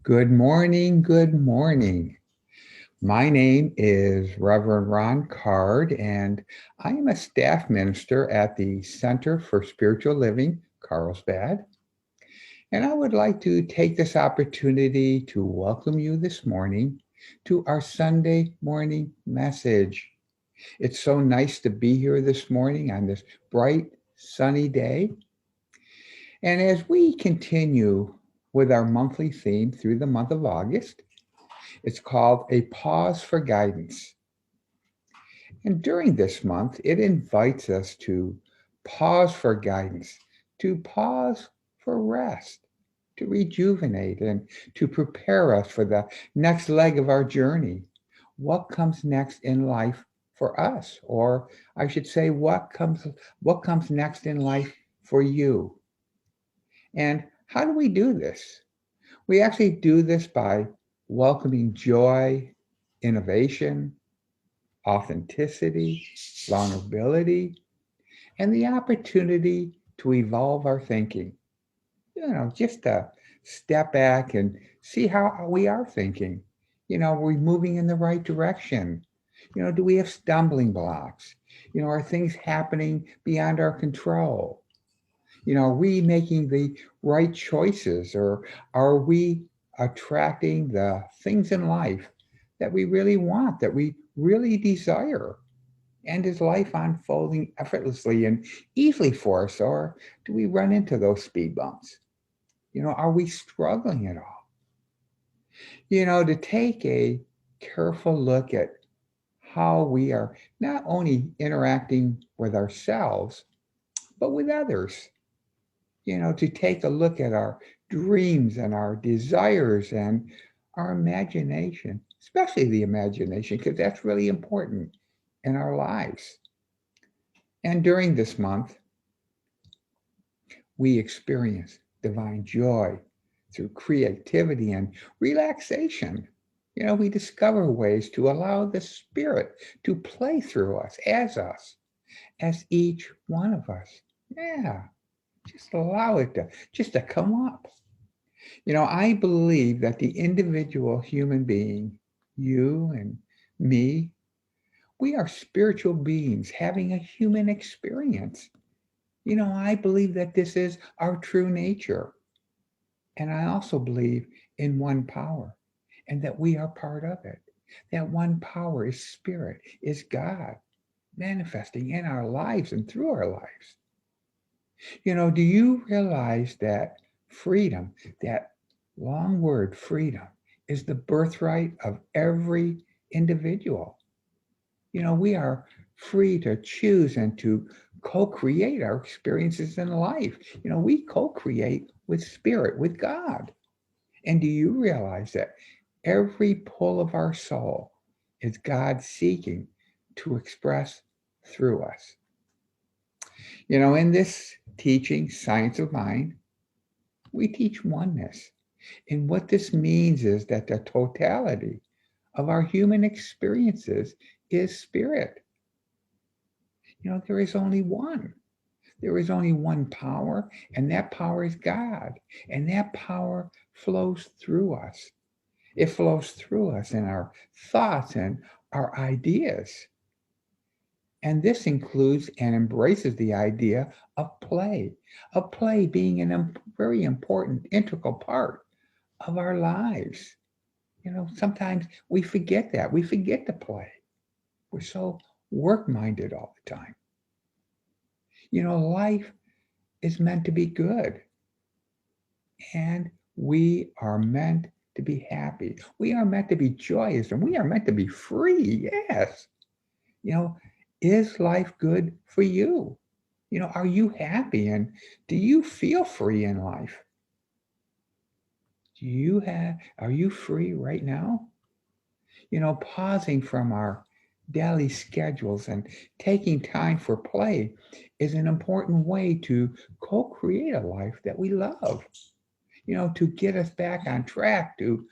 Good morning. Good morning. My name is Reverend Ron Card, and I am a staff minister at the Center for Spiritual Living, Carlsbad. And I would like to take this opportunity to welcome you this morning to our Sunday morning message. It's so nice to be here this morning on this bright, sunny day. And as we continue with our monthly theme through the month of August, it's called A Pause for Guidance. And during this month, it invites us to pause for guidance, to pause for rest, to rejuvenate, and to prepare us for the next leg of our journey. What comes next in life for us? Or I should say, what comes next in life for you? And how do we do this? We actually do this by welcoming joy, innovation, authenticity, vulnerability, and the opportunity to evolve our thinking. Just to step back and see how we are thinking. Are we moving in the right direction? Do we have stumbling blocks? Are things happening beyond our control? Are we making the right choices, or are we attracting the things in life that we really want, that we really desire? And is life unfolding effortlessly and easily for us, or do we run into those speed bumps? Are we struggling at all? To take a careful look at how we are not only interacting with ourselves, but with others. To take a look at our dreams and our desires and our imagination, especially the imagination, because that's really important in our lives. And during this month, we experience divine joy through creativity and relaxation. We discover ways to allow the Spirit to play through us, as each one of us. Yeah, just allow it to come up. I believe that the individual human being, you and me, we are spiritual beings having a human experience. I believe that this is our true nature. And I also believe in one power and that we are part of it. That one power is spirit, is God manifesting in our lives and through our lives. Do you realize that freedom, that long word freedom, is the birthright of every individual? We are free to choose and to co-create our experiences in life. We co-create with spirit, with God. And do you realize that every pull of our soul is God seeking to express through us? In this teaching, Science of Mind, we teach oneness. And what this means is that the totality of our human experiences is spirit. There is only one. There is only one power, and that power is God. And that power flows through us. It flows through us in our thoughts and our ideas. And this includes and embraces the idea of play being a very important, integral part of our lives. Sometimes we forget that. We forget to play. We're so work minded all the time. Life is meant to be good, and we are meant to be happy. We are meant to be joyous, and we are meant to be free. Yes. You know, is life good for you? Are you happy, and do you feel free in life? Are you free right now? Pausing from our daily schedules and taking time for play is an important way to co-create a life that we love, to get us back on track, to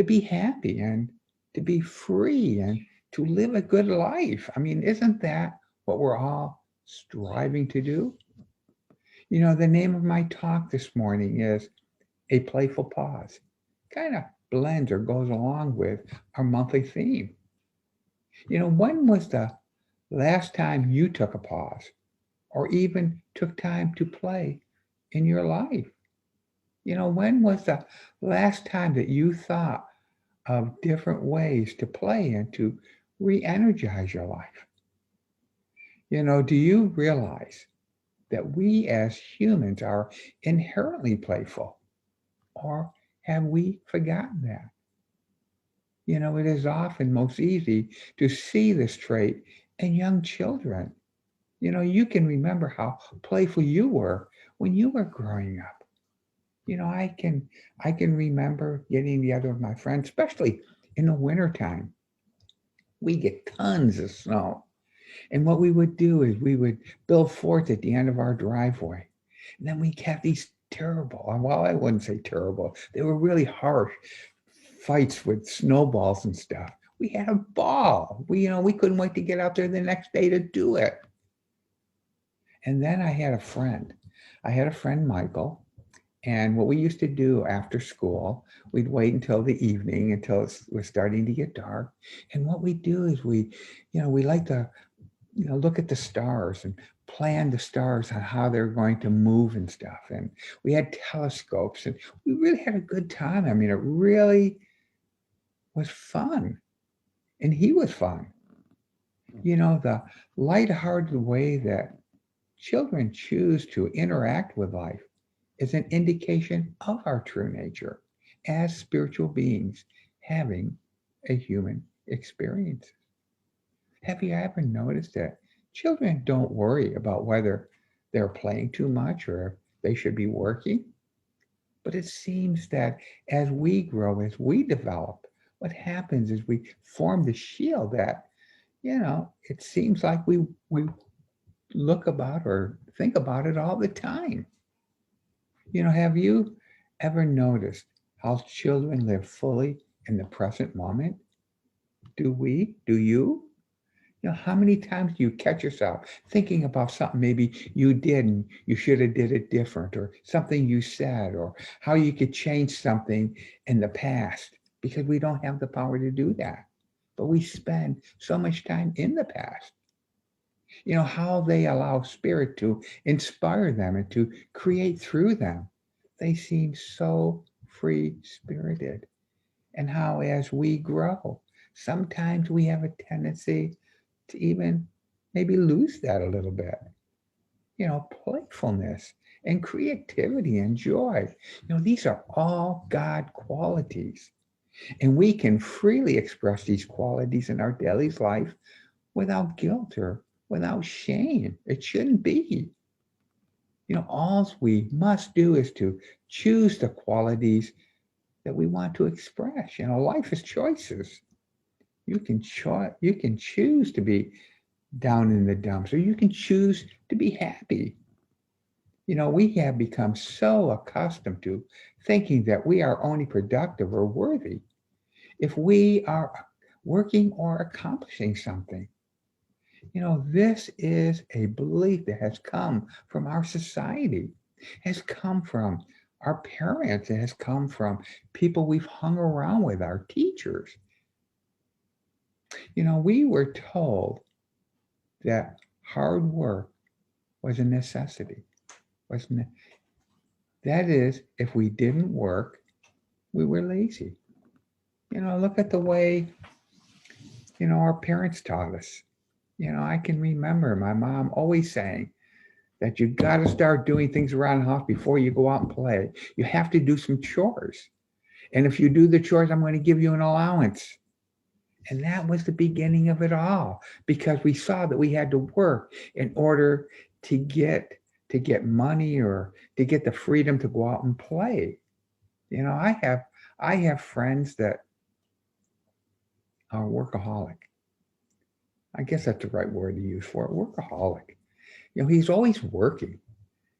be happy and to be free and to live a good life. I mean, isn't that what we're all striving to do? The name of my talk this morning is A Playful Pause. kind of blends or goes along with our monthly theme. When was the last time you took a pause or even took time to play in your life? When was the last time that you thought of different ways to play and to re energize your life? Do you realize that we as humans are inherently playful? Or have we forgotten that? It is often most easy to see this trait in young children. You can remember how playful you were when you were growing up. I can remember getting together with my friends, especially in the wintertime. We get tons of snow. And what we would do is we would build forts at the end of our driveway. And then we have these terrible, well, I wouldn't say terrible, they were really harsh fights with snowballs and stuff. We had a ball. We couldn't wait to get out there the next day to do it. And then I had a friend, Michael, and what we used to do after school, we'd wait until the evening, until it was starting to get dark. And what we do is we like to, look at the stars and plan the stars on how they're going to move and stuff. And we had telescopes and we really had a good time. I mean, it really was fun. And he was fun. The lighthearted way that children choose to interact with life is an indication of our true nature as spiritual beings having a human experience. Have you ever noticed that children don't worry about whether they're playing too much or if they should be working? But it seems that as we grow, as we develop, what happens is we form the shield that, it seems like we look about or think about it all the time. Have you ever noticed how children live fully in the present moment? Do we? Do you? How many times do you catch yourself thinking about something maybe you did and you should have did it different, or something you said, or how you could change something in the past, because we don't have the power to do that. But we spend so much time in the past. How they allow spirit to inspire them and to create through them. They seem so free spirited. And how as we grow, sometimes we have a tendency to even maybe lose that a little bit. Playfulness and creativity and joy. These are all God qualities. And we can freely express these qualities in our daily life without guilt or without shame. It shouldn't be. All we must do is to choose the qualities that we want to express. Life is choices. You can choose to be down in the dumps, or you can choose to be happy. We have become so accustomed to thinking that we are only productive or worthy if we are working or accomplishing something. This is a belief that has come from our society, has come from our parents, it has come from people we've hung around with, our teachers. We were told that hard work was a necessity. Wasn't it? That is, if we didn't work, we were lazy. Look at the way, our parents taught us. I can remember my mom always saying that you got to start doing things around the house before you go out and play. You have to do some chores. And if you do the chores, I'm going to give you an allowance. And that was the beginning of it all, because we saw that we had to work in order to get money or to get the freedom to go out and play. I have friends that are workaholic. I guess that's the right word to use for it, workaholic. He's always working.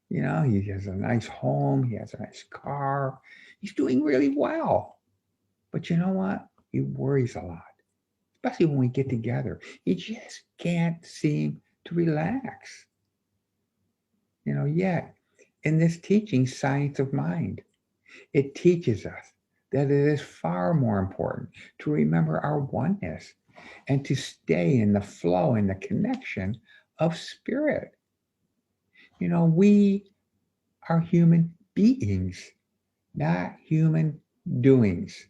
He has a nice home, he has a nice car, he's doing really well. But you know what? He worries a lot, especially when we get together. He just can't seem to relax. Yet in this teaching, Science of Mind, it teaches us that it is far more important to remember our oneness and to stay in the flow and the connection of spirit. We are human beings, not human doings.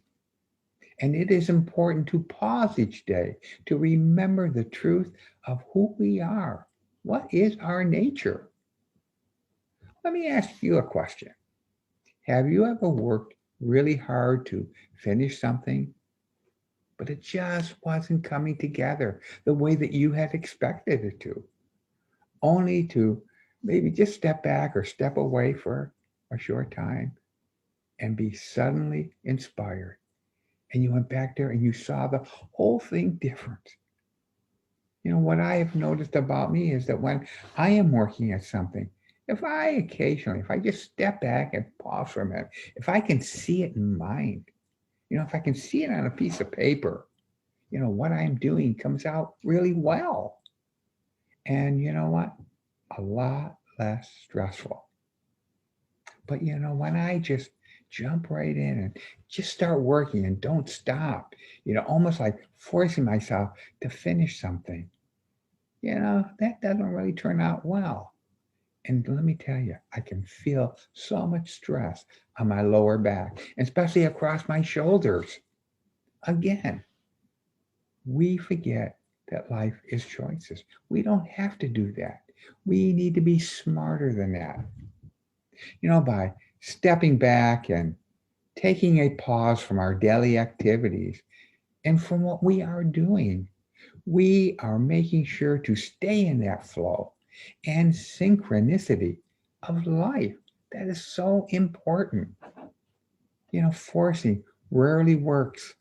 And it is important to pause each day to remember the truth of who we are. What is our nature? Let me ask you a question. Have you ever worked really hard to finish something, but it just wasn't coming together the way that you had expected it to, only to maybe just step back or step away for a short time and be suddenly inspired? And you went back there and you saw the whole thing different. What I have noticed about me is that when I am working at something, if I just step back and pause for a minute, if I can see it in mind, if I can see it on a piece of paper, what I'm doing comes out really well. And you know what? A lot less stressful. But when I just jump right in and just start working and don't stop, almost like forcing myself to finish something, that doesn't really turn out well. And let me tell you, I can feel so much stress on my lower back, especially across my shoulders. Again, we forget that life is choices. We don't have to do that. We need to be smarter than that. By stepping back and taking a pause from our daily activities and from what we are doing, we are making sure to stay in that flow and synchronicity of life. That is so important. Forcing rarely works,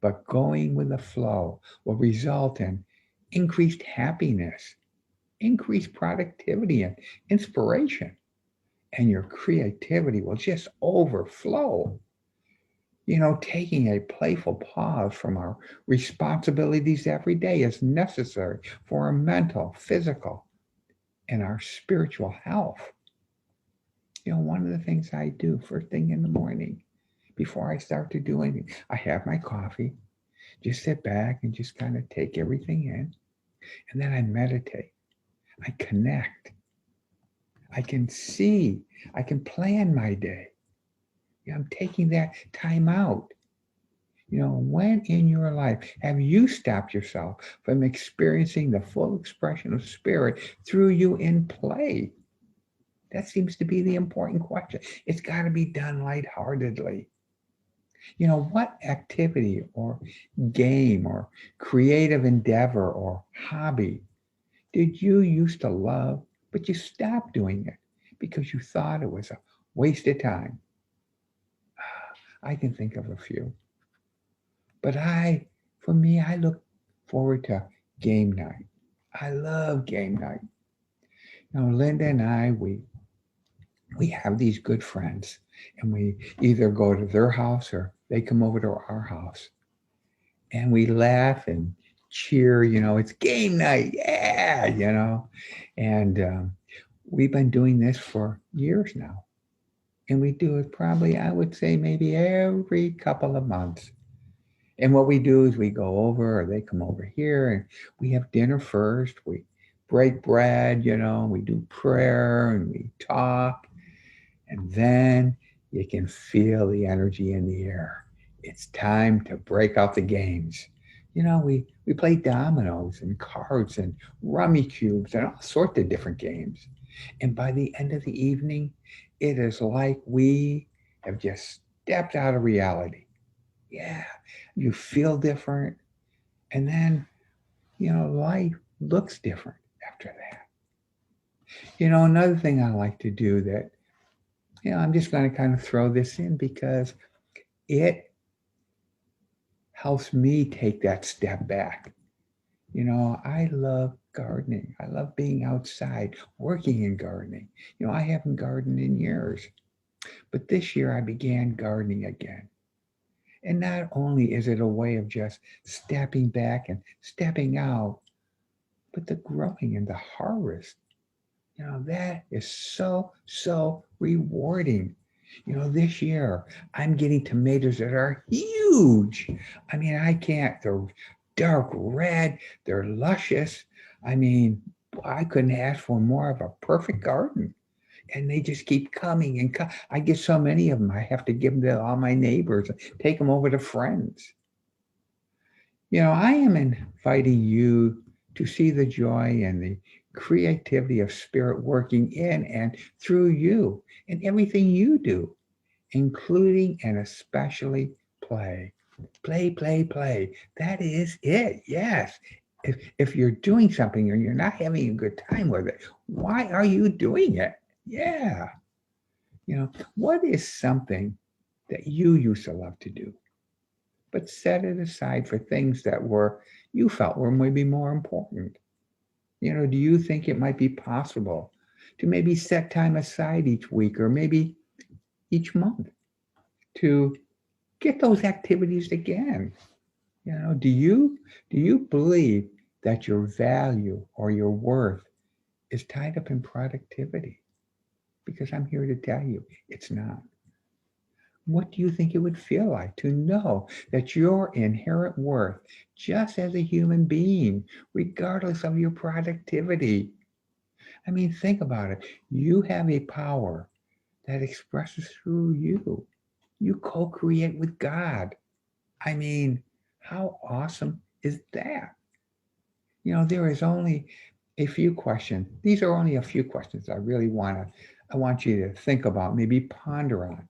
but going with the flow will result in increased happiness, increased productivity, and inspiration. And your creativity will just overflow. Taking a playful pause from our responsibilities every day is necessary for our mental, physical, and our spiritual health. One of the things I do first thing in the morning, before I start to do anything, I have my coffee, just sit back and just kind of take everything in. And then I meditate. I connect. I can see. I can plan my day. I'm taking that time out. When in your life have you stopped yourself from experiencing the full expression of spirit through you in play? That seems to be the important question. It's got to be done lightheartedly. What activity or game or creative endeavor or hobby did you used to love, but you stopped doing it because you thought it was a waste of time? I can think of a few. But for me, I look forward to game night. I love game night. Linda and I, we have these good friends, and we either go to their house or they come over to our house, and we laugh and cheer. It's game night, yeah. And we've been doing this for years now, and we do it probably, I would say, maybe every couple of months. And what we do is we go over or they come over here and we have dinner first. We break bread, we do prayer and we talk. And then you can feel the energy in the air. It's time to break out the games. We play dominoes and cards and rummy cubes and all sorts of different games. And by the end of the evening, it is like we have just stepped out of reality. Yeah, you feel different. And then, life looks different after that. Another thing I like to do that, I'm just going to kind of throw this in because it helps me take that step back. I love gardening. I love being outside, working in gardening. I haven't gardened in years, but this year I began gardening again. And not only is it a way of just stepping back and stepping out, but the growing and the harvest, that is so, so rewarding. This year I'm getting tomatoes that are huge. I mean, they're dark red, they're luscious. I mean, I couldn't ask for more of a perfect garden. And they just keep coming and I get so many of them. I have to give them to all my neighbors, take them over to friends. I am inviting you to see the joy and the creativity of spirit working in and through you in everything you do, including and especially play. Play, play, play. That is it. Yes. If you're doing something and you're not having a good time with it, why are you doing it? Yeah. What is something that you used to love to do, but set it aside for things that you felt were maybe more important? Do you think it might be possible to maybe set time aside each week or maybe each month to get those activities again? Do you believe that your value or your worth is tied up in productivity? Because I'm here to tell you it's not. What do you think it would feel like to know that your inherent worth, just as a human being, regardless of your productivity? I mean, think about it. You have a power that expresses through you. You co-create with God. I mean, how awesome is that? There is only a few questions. These are only a few questions I want you to think about, maybe ponder on.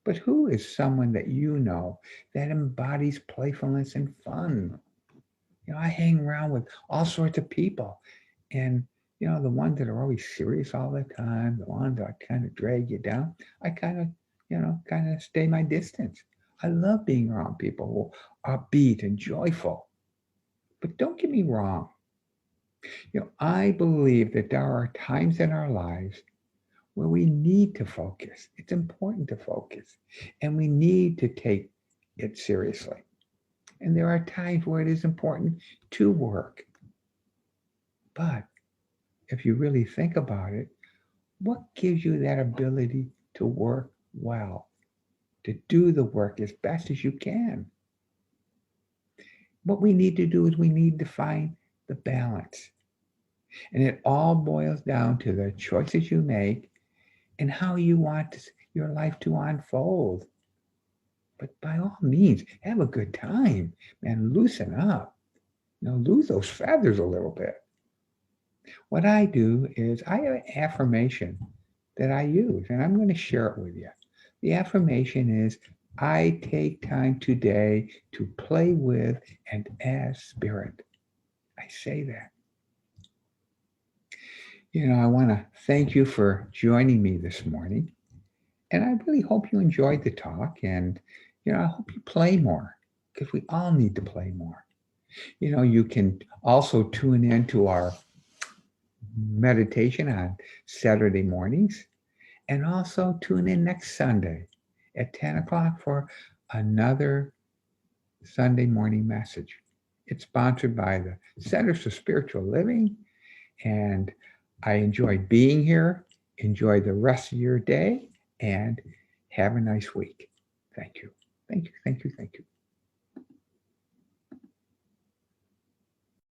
But who is someone that you know that embodies playfulness and fun? I hang around with all sorts of people. And, the ones that are always serious all the time, the ones that kind of drag you down, I kind of stay my distance. I love being around people who are upbeat and joyful. But don't get me wrong. I believe that there are times in our lives where we need to focus. It's important to focus, and we need to take it seriously. And there are times where it is important to work. But if you really think about it, what gives you that ability to work well, to do the work as best as you can? What we need to do is we need to find the balance. And it all boils down to the choices you make and how you want your life to unfold. But by all means, have a good time, man. Loosen up. Lose those feathers a little bit. What I do is I have an affirmation that I use, and I'm going to share it with you. The affirmation is, I take time today to play with and as spirit. I say that. I want to thank you for joining me this morning. And I really hope you enjoyed the talk. And, I hope you play more because we all need to play more. You can also tune in to our meditation on Saturday mornings and also tune in next Sunday at 10 o'clock for another Sunday morning message. It's sponsored by the Centers for Spiritual Living. And I enjoyed being here. Enjoy the rest of your day and have a nice week. Thank you. Thank you. Thank you. Thank you.